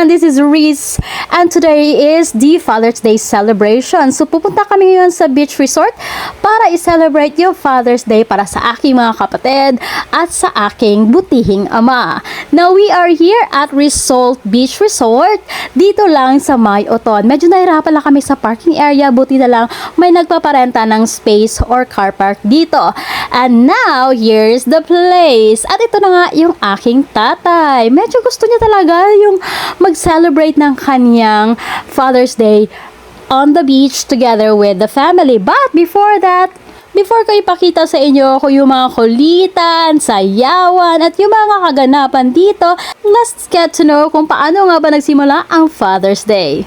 everyone, this is Reese and today is the Father's Day celebration. So pupunta kami ngayon sa beach resort para i-celebrate yung Father's Day para sa aking mga kapatid at sa aking butihing ama. Now we are here at Result Beach Resort dito lang sa May Oton. Medyo nahirapan lang kami sa parking area, buti na lang may nagpaparenta ng space or car park dito. And now, here's the place. At ito na nga yung aking tatay. Medyo gusto niya talaga yung mag-celebrate ng kanyang Father's Day on the beach together with the family. But before that, before ko ipakita sa inyo kung yung mga kulitan, sayawan, at yung mga kaganapan dito, let's get to know kung paano nga ba nagsimula ang Father's Day.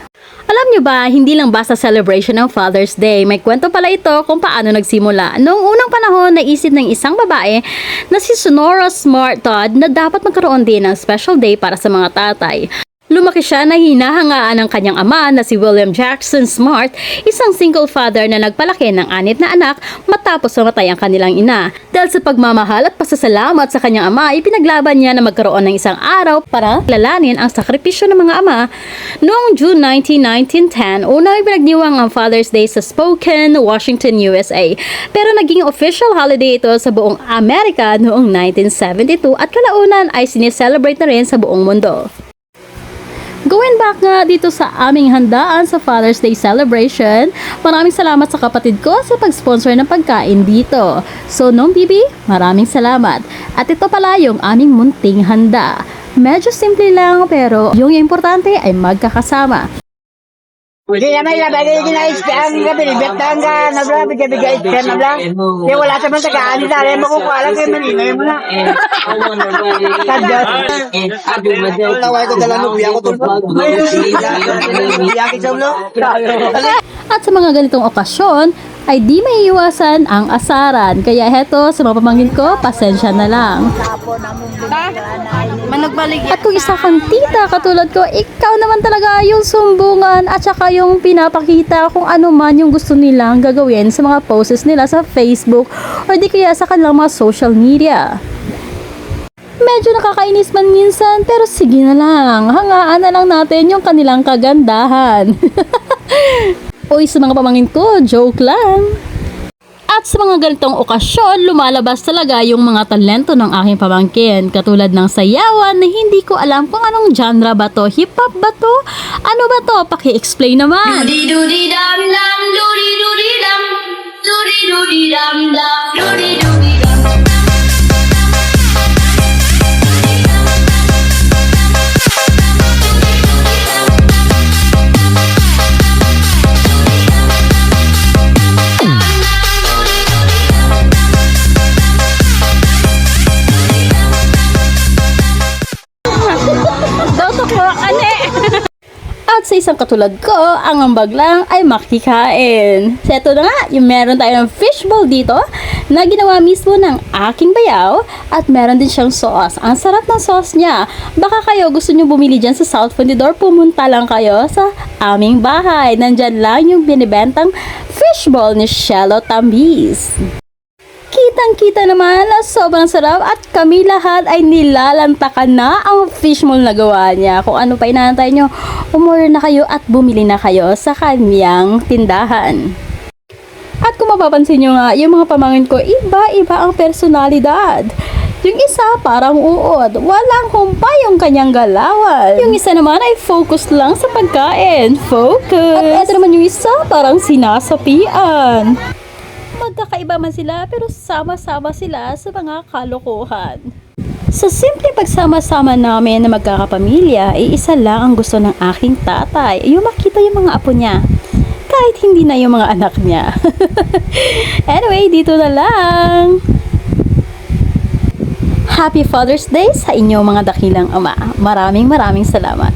Alam nyo ba, hindi lang basta celebration ng Father's Day. May kwento pala ito kung paano nagsimula. Noong unang panahon, naisip ng isang babae na si Sonora Smart Todd na dapat magkaroon din ng special day para sa mga tatay. Lumaki siya na hinahangaan ng kanyang ama na si William Jackson Smart, isang single father na nagpalaki ng 6 na anak matapos mamatay ang kanilang ina. Dahil sa pagmamahal at pasasalamat sa kanyang ama, ipinaglaban niya na magkaroon ng isang araw para lalanin ang sakripisyo ng mga ama. Noong June 19, 1910, unang ipinagdiwang ang Father's Day sa Spokane, Washington, USA. Pero naging official holiday ito sa buong Amerika noong 1972 at kalaunan ay sineselebrate na rin sa buong mundo. Going back nga dito sa aming handaan sa Father's Day celebration, maraming salamat sa kapatid ko sa pag-sponsor ng pagkain dito. So, Nong Bibi, maraming salamat. At ito pala yung aming munting handa. Medyo simple lang pero yung importante ay magkakasama. Hindi naman ilabay na ispaan ka, binibigtan ka, nabigay ispaan na lang. Kaya wala sa mga tagaan, dahil makukuha lang kayo maninoy mo na. Tadyos. Naway ko dala mo, biya ko ito. Biya ko ito, no? At sa mga ganitong okasyon, ay di may iwasan ang asaran. Kaya heto, sa mga pamangkin ko, pasensya na lang. At kung isa kang tita katulad ko, ikaw naman talaga yung sumbungan at saka yung pinapakita kung ano man yung gusto nilang gagawin sa mga posts nila sa Facebook o di kaya sa kanilang mga social media. Medyo nakakainis man minsan pero sige na lang, hangaan na lang natin yung kanilang kagandahan. Oy, sa mga pamangkin ko, joke lang. At sa mga ganitong okasyon, lumalabas talaga yung mga talento ng aking pamangkin. Katulad ng sayawan na hindi ko alam kung anong genre ba to. Hip-hop ba to? Ano ba to? Paki-explain naman. Doody-doody-dum-dum, doody-doody-dum, doody-doody-dum-dum, doody-doody-dum. At sa isang katulad ko, ang ambag lang ay makikain. So ito na nga, yung meron tayong fishball dito na ginawa mismo ng aking bayaw at meron din siyang sauce. Ang sarap ng sauce niya. Baka kayo gusto nyo bumili dyan sa South Fundidor, pumunta lang kayo sa aming bahay. Nandyan lang yung binibentang fishball ni Shelo Tambis. Kitang-kita naman na sobrang sarap at kami lahat ay nilalantakan na ang fishball na gawa niya. Kung ano pa inaantay nyo, umorder na kayo at bumili na kayo sa kanyang tindahan. At kung mapapansin nyo nga, yung mga pamangkin ko, iba-iba ang personalidad. Yung isa parang uod, walang humpay yung kanyang galawan. Yung isa naman ay focus lang sa pagkain. Focus! At eto naman yung isa parang sinasapian. Magkakaiba man sila pero sama-sama sila sa mga kalokohan. Sa simple pagsama-sama namin na magkakapamilya, isa lang ang gusto ng aking tatay, yung makita yung mga apo niya. Kahit hindi na yung mga anak niya. Anyway, dito na lang. Happy Father's Day sa inyong mga dakilang ama. Maraming salamat.